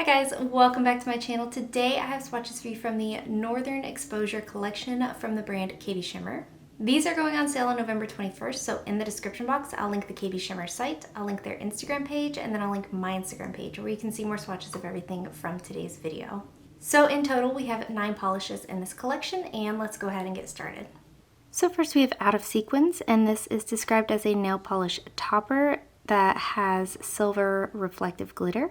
guys, welcome back to my channel. Today I have swatches for you from the Northern Exposure collection from the brand KB Shimmer. These are going on sale on November 21st, so in the description box I'll link the KB Shimmer site, I'll link their Instagram page, and then I'll link my Instagram page where you can see more swatches of everything from today's video. So in total we have 9 polishes in this collection, and let's go ahead and get started. So first we have Out of Sequins, and this is described as a nail polish topper that has silver reflective glitter.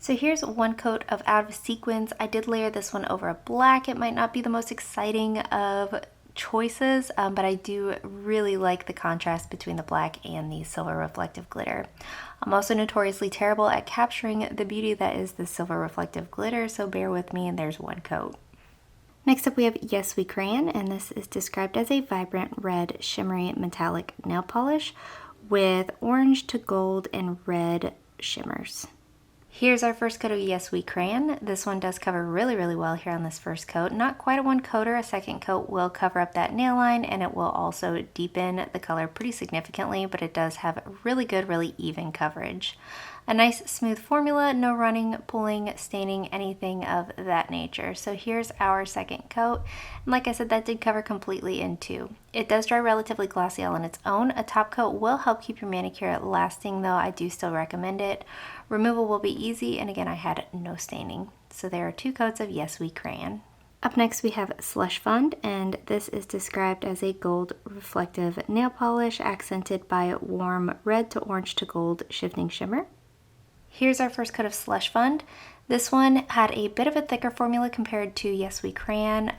So here's one coat of Out of Sequins. I did layer this one over a black. It might not be the most exciting of choices, but I do really like the contrast between the black and the silver reflective glitter. I'm also notoriously terrible at capturing the beauty that is the silver reflective glitter, so bear with me, and there's one coat. Next up we have We Crayon, and this is described as a vibrant red shimmery metallic nail polish with orange to gold and red shimmers. Here's our first coat of We Crayon. This one does cover really well here on this first coat. Not quite a one coater. A second coat will cover up that nail line, and it will also deepen the color pretty significantly, but it does have really good, really even coverage. A nice smooth formula, no running, pulling, staining, anything of that nature. So here's our second coat. And like I said, that did cover completely in 2. It does dry relatively glossy on its own. A top coat will help keep your manicure lasting, though I do still recommend it. Removal will be easy, and again, I had no staining. So there are 2 coats of We Crayon. Up next we have Slush Fund, and this is described as a gold reflective nail polish accented by warm red to orange to gold shifting shimmer. Here's our first coat of Slush Fund. This one had a bit of a thicker formula compared to We Crayon.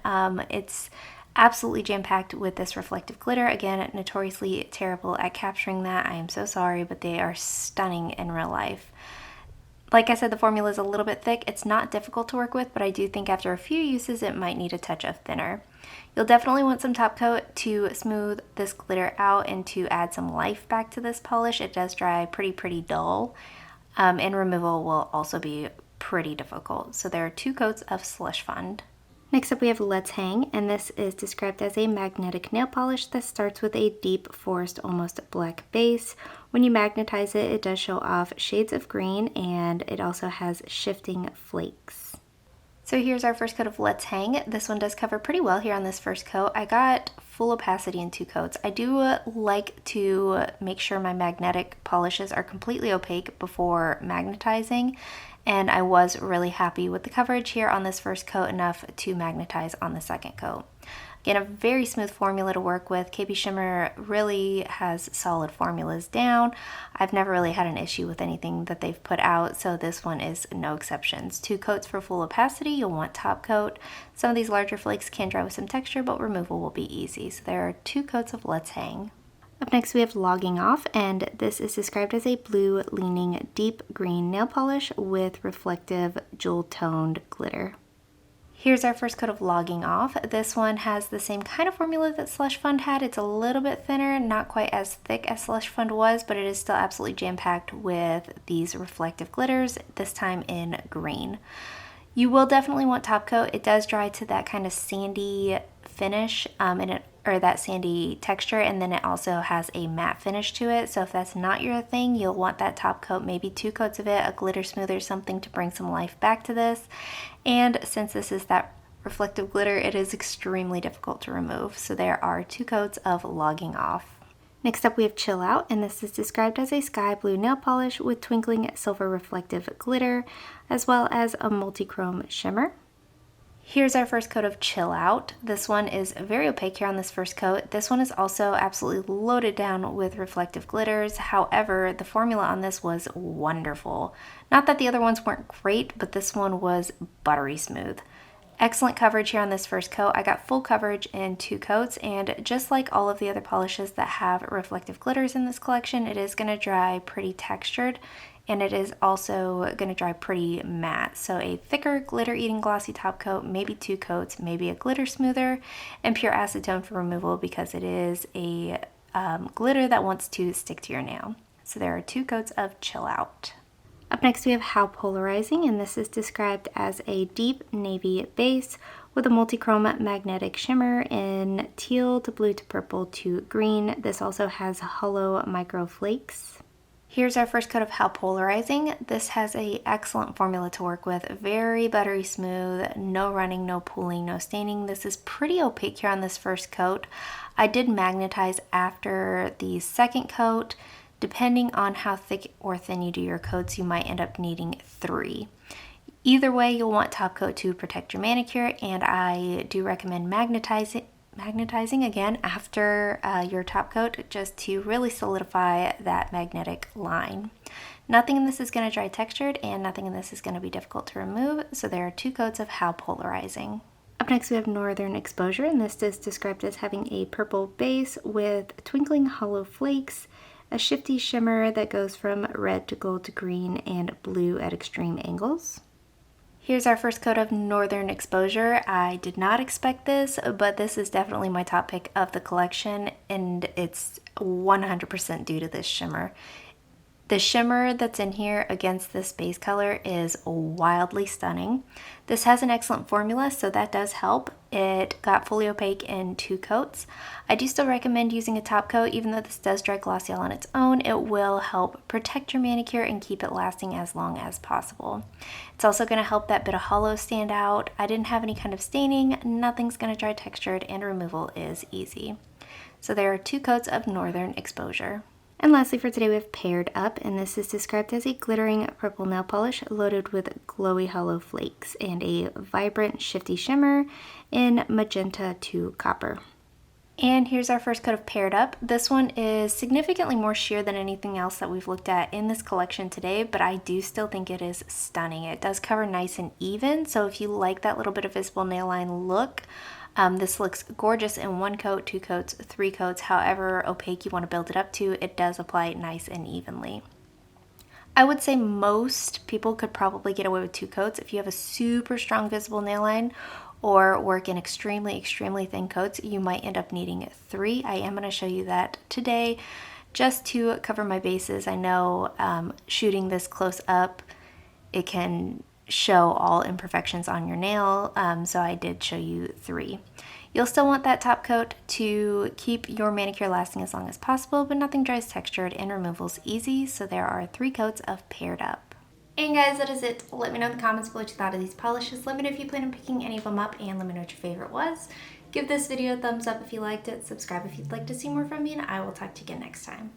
It's absolutely jam-packed with this reflective glitter. Again, notoriously terrible at capturing that. I am so sorry, but they are stunning in real life. Like I said, the formula is a little bit thick. It's not difficult to work with, but I do think after a few uses it might need a touch of thinner. You'll definitely want some top coat to smooth this glitter out and to add some life back to this polish. It does dry pretty dull. And removal will also be pretty difficult. So there are 2 coats of Slush Fund. Next up we have Let's Hang, and this is described as a magnetic nail polish that starts with a deep forest, almost black base. When you magnetize it, it does show off shades of green, and it also has shifting flakes. So here's our first coat of Let's Hang. This one does cover pretty well here on this first coat. I got full opacity in 2 coats. I do like to make sure my magnetic polishes are completely opaque before magnetizing, and I was really happy with the coverage here on this first coat, enough to magnetize on the second coat. Again, a very smooth formula to work with. KB Shimmer really has solid formulas down. I've never really had an issue with anything that they've put out, so this one is no exceptions. 2 coats for full opacity. You'll want top coat. Some of these larger flakes can dry with some texture, but removal will be easy. So there are 2 coats of Let's Hang. Up next we have Logging Off, and this is described as a blue leaning deep green nail polish with reflective jewel toned glitter. Here's our first coat of Logging Off. This one has the same kind of formula that Slush Fund had. It's a little bit thinner, not quite as thick as Slush Fund was, but it is still absolutely jam-packed with these reflective glitters, this time in green. You will definitely want top coat. It does dry to that kind of sandy finish, or that sandy texture, and then it also has a matte finish to it. So if that's not your thing, you'll want that top coat, maybe 2 coats of it, a glitter smoother, something to bring some life back to this. And since this is that reflective glitter, it is extremely difficult to remove. So there are 2 coats of Logging Off. Next up we have Chill Out, and this is described as a sky blue nail polish with twinkling silver reflective glitter, as well as a multi-chrome shimmer. Here's our first coat of Chill Out. This one is very opaque here on this first coat. This one is also absolutely loaded down with reflective glitters. However, the formula on this was wonderful. Not that the other ones weren't great, but this one was buttery smooth. Excellent coverage here on this first coat. I got full coverage in 2 coats, and just like all of the other polishes that have reflective glitters in this collection, it is going to dry pretty textured, and it is also going to dry pretty matte. So a thicker glitter-eating glossy top coat, maybe 2 coats, maybe a glitter smoother, and pure acetone for removal because it is a glitter that wants to stick to your nail. So there are 2 coats of Chill Out. Up next we have Polarizing, and this is described as a deep navy base with a multi-chrome magnetic shimmer in teal to blue to purple to green. This also has hollow micro flakes. Here's our first coat of How Polarizing. This has an excellent formula to work with. Very buttery smooth, no running, no pooling, no staining. This is pretty opaque here on this first coat. I did magnetize after the second coat. Depending on how thick or thin you do your coats, you might end up needing 3. Either way, you'll want top coat to protect your manicure, and I do recommend magnetizing again after your top coat, just to really solidify that magnetic line. Nothing in this is going to dry textured, and nothing in this is going to be difficult to remove, so there are 2 coats of How Polarizing. Up next we have Northern Exposure, and this is described as having a purple base with twinkling hollow flakes, a shifty shimmer that goes from red to gold to green, and blue at extreme angles. Here's our first coat of Northern Exposure. I did not expect this, but this is definitely my top pick of the collection, and it's 100% due to this shimmer. The shimmer that's in here against this base color is wildly stunning. This has an excellent formula, so that does help. It got fully opaque in 2 coats. I do still recommend using a top coat. Even though this does dry glossy all on its own, it will help protect your manicure and keep it lasting as long as possible. It's also going to help that bit of hollow stand out. I didn't have any kind of staining, nothing's going to dry textured, and removal is easy. So there are 2 coats of Northern Exposure. And lastly for today we have Paired Up, and this is described as a glittering purple nail polish loaded with glowy hollow flakes and a vibrant shifty shimmer in magenta to copper. And here's our first coat of Paired Up. This one is significantly more sheer than anything else that we've looked at in this collection today, but I do still think it is stunning. It does cover nice and even, so if you like that little bit of visible nail line look, this looks gorgeous in 1 coat, 2 coats, 3 coats, however opaque you want to build it up to. It does apply nice and evenly. I would say most people could probably get away with 2 coats. If you have a super strong visible nail line or work in extremely thin coats, you might end up needing 3. I am going to show you that today just to cover my bases. I know shooting this close up, it can show all imperfections on your nail, so I did show you 3. You'll still want that top coat to keep your manicure lasting as long as possible, but nothing dries textured and removal's easy, so there are 3 coats of Paired Up. And guys, that is it. Let me know in the comments below what you thought of these polishes. Let me know if you plan on picking any of them up, and let me know what your favorite was. Give this video a thumbs up if you liked it, subscribe if you'd like to see more from me, and I will talk to you again next time.